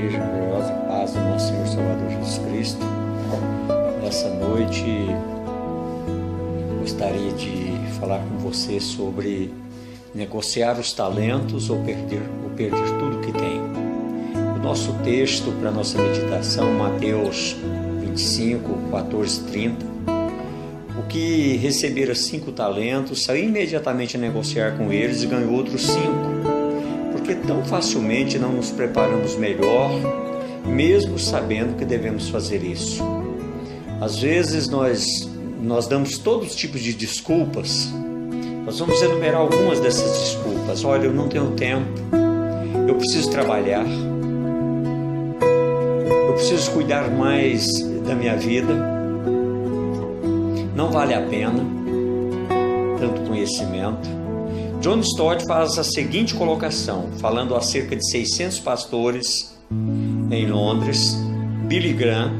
Igreja gloriosa paz do nosso Senhor Salvador Jesus Cristo. Nessa noite gostaria de falar com você sobre negociar os talentos ou perder tudo que tem. O nosso texto para nossa meditação, Mateus 25, 14, 30. O que recebera 5 talentos saiu imediatamente a negociar com eles e ganhou outros 5. Porque tão facilmente não nos preparamos melhor, mesmo sabendo que devemos fazer isso. Às vezes nós damos todos os tipos de desculpas. Nós vamos enumerar algumas dessas desculpas. Olha, eu não tenho tempo, eu preciso trabalhar, eu preciso cuidar mais da minha vida, não vale a pena tanto conhecimento. John Stott faz a seguinte colocação, falando acerca de 600 pastores em Londres. Billy Graham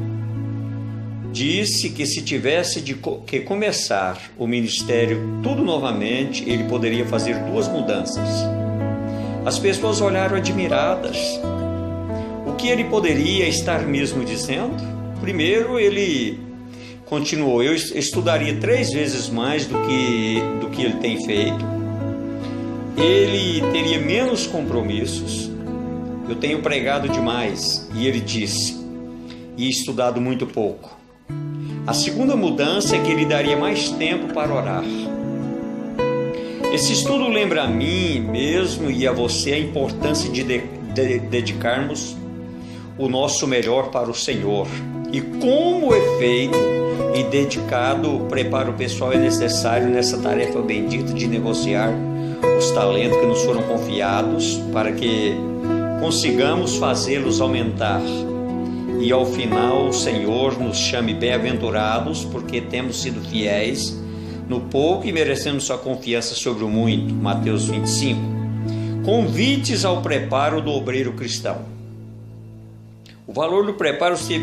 disse que se tivesse que começar o ministério tudo novamente, ele poderia fazer 2 mudanças. As pessoas olharam admiradas. O que ele poderia estar mesmo dizendo? Primeiro, ele continuou: eu estudaria 3 vezes mais do que ele tem feito. Ele teria menos compromissos. Eu tenho pregado demais. E ele disse, e estudado muito pouco. A segunda mudança é que ele daria mais tempo para orar. Esse estudo lembra a mim mesmo e a você a importância de dedicarmos o nosso melhor para o Senhor. E como é feito e dedicado o preparo pessoal é necessário nessa tarefa bendita de negociar os talentos que nos foram confiados, para que consigamos fazê-los aumentar. E ao final o Senhor nos chame bem-aventurados, porque temos sido fiéis no pouco e merecemos sua confiança sobre o muito. Mateus 25. Convites ao preparo do obreiro cristão. O valor do preparo se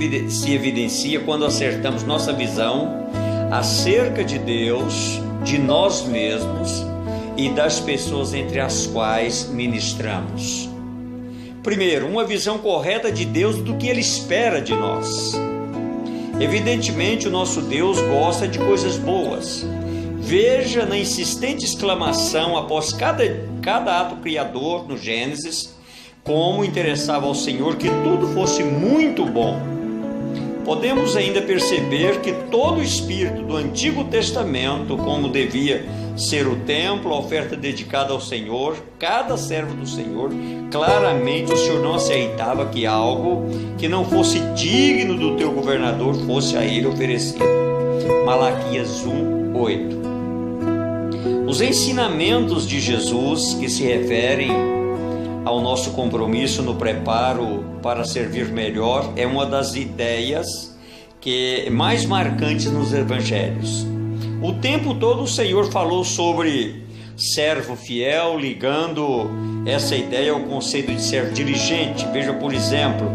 evidencia quando acertamos nossa visão acerca de Deus, de nós mesmos e das pessoas entre as quais ministramos. Primeiro, uma visão correta de Deus do que Ele espera de nós. Evidentemente, o nosso Deus gosta de coisas boas. Veja na insistente exclamação após cada ato criador no Gênesis, como interessava ao Senhor que tudo fosse muito bom. Podemos ainda perceber que todo o espírito do Antigo Testamento, como devia ser o templo, a oferta dedicada ao Senhor, cada servo do Senhor, claramente o Senhor não aceitava que algo que não fosse digno do teu governador fosse a ele oferecido. Malaquias 1, 8. Os ensinamentos de Jesus que se referem ao nosso compromisso no preparo para servir melhor é uma das ideias que mais marcantes nos evangelhos. O tempo todo o Senhor falou sobre servo fiel, ligando essa ideia ao conceito de servo diligente. Veja, por exemplo,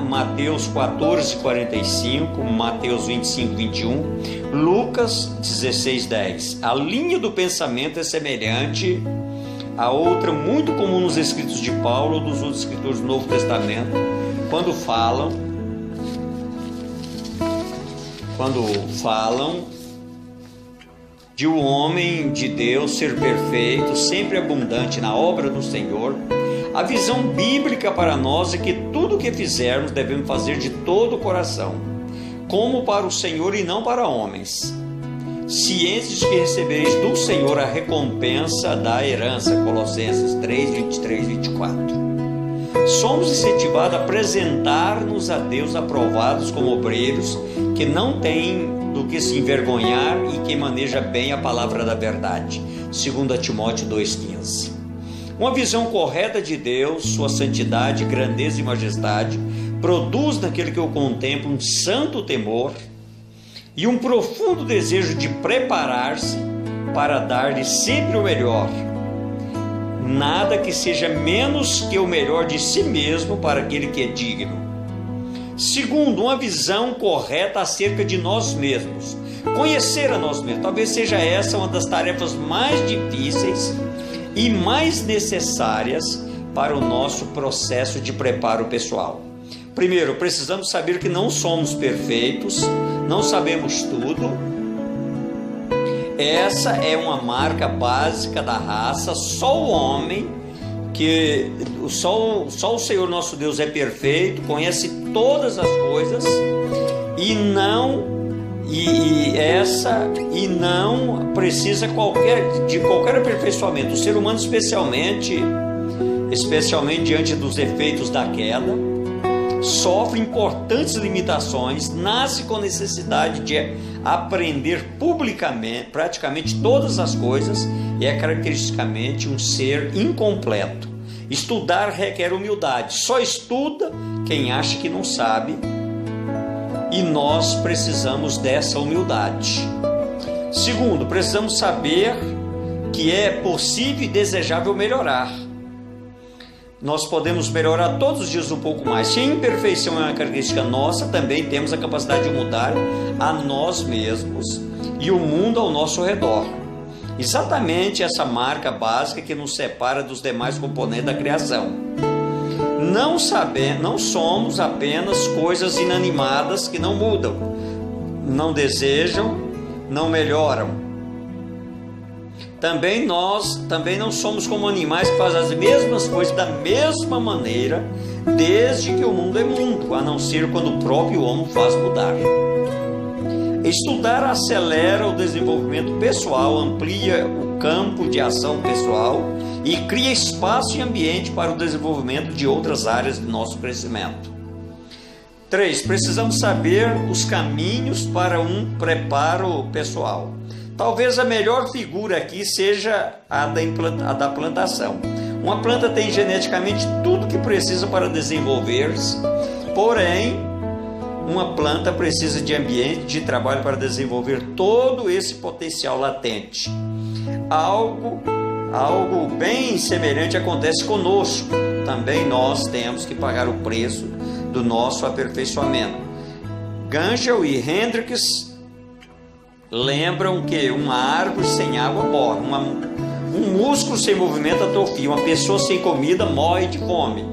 Mateus 14, 45, Mateus 25, 21, Lucas 16, 10. A linha do pensamento é semelhante a outra muito comum nos escritos de Paulo ou dos outros escritores do Novo Testamento, quando falam de um homem de Deus ser perfeito, sempre abundante na obra do Senhor. A visão bíblica para nós é que tudo o que fizermos devemos fazer de todo o coração, como para o Senhor e não para homens, cientes de que recebereis do Senhor a recompensa da herança. Colossenses 3, 23, 24. Somos incentivados a apresentar-nos a Deus aprovados como obreiros que não têm do que se envergonhar e que maneja bem a palavra da verdade. 2 Timóteo 2,15. Uma visão correta de Deus, sua santidade, grandeza e majestade, produz naquele que o contempla um santo temor e um profundo desejo de preparar-se para dar-lhe sempre o melhor. Nada que seja menos que o melhor de si mesmo para aquele que é digno. Segundo, uma visão correta acerca de nós mesmos. Conhecer a nós mesmos. Talvez seja essa uma das tarefas mais difíceis e mais necessárias para o nosso processo de preparo pessoal. Primeiro, precisamos saber que não somos perfeitos, não sabemos tudo. Essa é uma marca básica da raça. Só o homem, só o Senhor nosso Deus é perfeito, conhece todas as coisas e não precisa de qualquer aperfeiçoamento. O ser humano, especialmente diante dos efeitos da queda, sofre importantes limitações, nasce com necessidade de aprender publicamente praticamente todas as coisas e é caracteristicamente um ser incompleto. Estudar requer humildade. Só estuda quem acha que não sabe, e nós precisamos dessa humildade. Segundo, precisamos saber que é possível e desejável melhorar. Nós podemos melhorar todos os dias um pouco mais. Se a imperfeição é uma característica nossa, também temos a capacidade de mudar a nós mesmos e o mundo ao nosso redor. Exatamente essa marca básica que nos separa dos demais componentes da criação. Não somos apenas coisas inanimadas que não mudam, não desejam, não melhoram. Também não somos como animais que fazem as mesmas coisas da mesma maneira, desde que o mundo é mundo, a não ser quando o próprio homem faz mudar. Estudar acelera o desenvolvimento pessoal, amplia o campo de ação pessoal e cria espaço e ambiente para o desenvolvimento de outras áreas do nosso crescimento. 3. Precisamos saber os caminhos para um preparo pessoal. Talvez a melhor figura aqui seja a da plantação. Uma planta tem geneticamente tudo que precisa para desenvolver-se, porém, uma planta precisa de ambiente de trabalho para desenvolver todo esse potencial latente. Algo bem semelhante acontece conosco. Também nós temos que pagar o preço do nosso aperfeiçoamento. Gangel e Hendricks lembram que uma árvore sem água morre, um músculo sem movimento atrofia, uma pessoa sem comida morre de fome.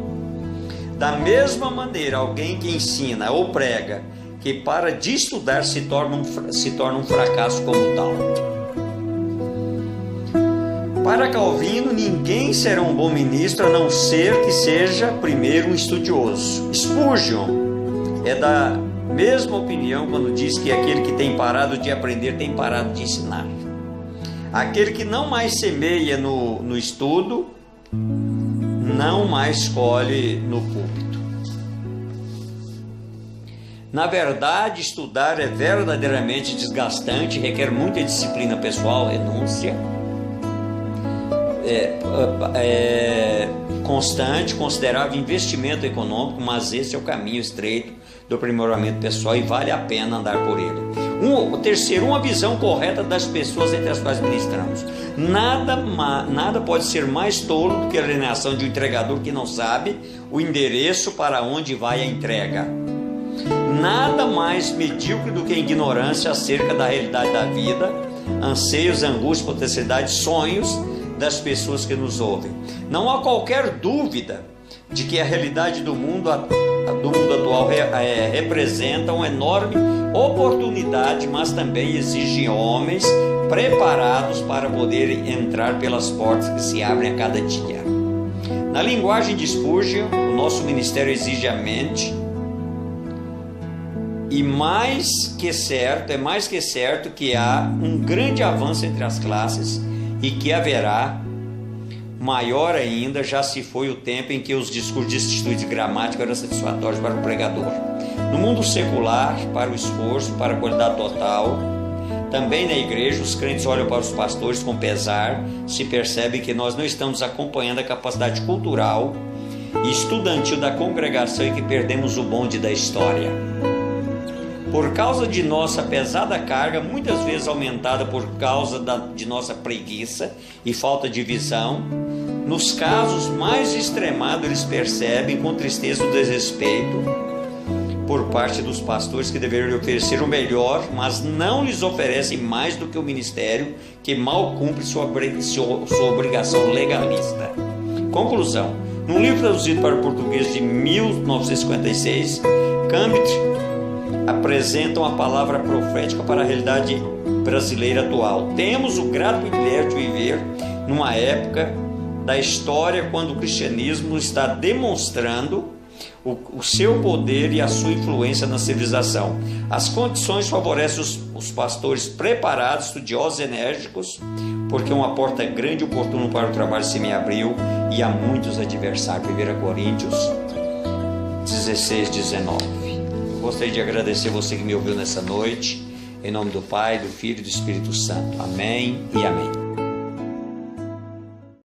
Da mesma maneira, alguém que ensina ou prega que para de estudar se torna um fracasso como tal. Para Calvino, ninguém será um bom ministro a não ser que seja primeiro um estudioso. Spurgeon é da mesma opinião quando diz que aquele que tem parado de aprender tem parado de ensinar. Aquele que não mais semeia no estudo, não mais colhe no púlpito. Na verdade, estudar é verdadeiramente desgastante, requer muita disciplina pessoal, renúncia, constante, considerável investimento econômico, mas esse é o caminho estreito do aprimoramento pessoal e vale a pena andar por ele. Terceiro, uma visão correta das pessoas entre as quais ministramos. Nada pode ser mais tolo do que a alienação de um entregador que não sabe o endereço para onde vai a entrega. Nada mais medíocre do que a ignorância acerca da realidade da vida, anseios, angústias, potencialidades, sonhos das pessoas que nos ouvem. Não há qualquer dúvida de que a realidade do mundo atual representa uma enorme oportunidade, mas também exige homens preparados para poderem entrar pelas portas que se abrem a cada dia. Na linguagem de Spurgeon, o nosso ministério exige a mente, e é mais que certo que há um grande avanço entre as classes e que haverá maior ainda, já se foi o tempo em que os discursos de institutos de gramática eram satisfatórios para o pregador. No mundo secular, para o esforço, para a qualidade total, também na igreja, os crentes olham para os pastores com pesar, se percebe que nós não estamos acompanhando a capacidade cultural e estudantil da congregação e que perdemos o bonde da história. Por causa de nossa pesada carga, muitas vezes aumentada por causa de nossa preguiça e falta de visão, nos casos mais extremados eles percebem com tristeza o desrespeito por parte dos pastores que deveriam oferecer o melhor, mas não lhes oferecem mais do que o ministério que mal cumpre sua obrigação legalista. Conclusão: Num livro traduzido para o português de 1956, Cambridge apresenta uma palavra profética para a realidade brasileira atual. Temos o grato privilégio de viver numa época da história quando o cristianismo está demonstrando o seu poder e a sua influência na civilização. As condições favorecem os pastores preparados, estudiosos e enérgicos, porque uma porta grande e oportuna para o trabalho se me abriu e há muitos adversários. 1 Coríntios 16, 19. Eu gostaria de agradecer você que me ouviu nessa noite, em nome do Pai, do Filho e do Espírito Santo. Amém e amém.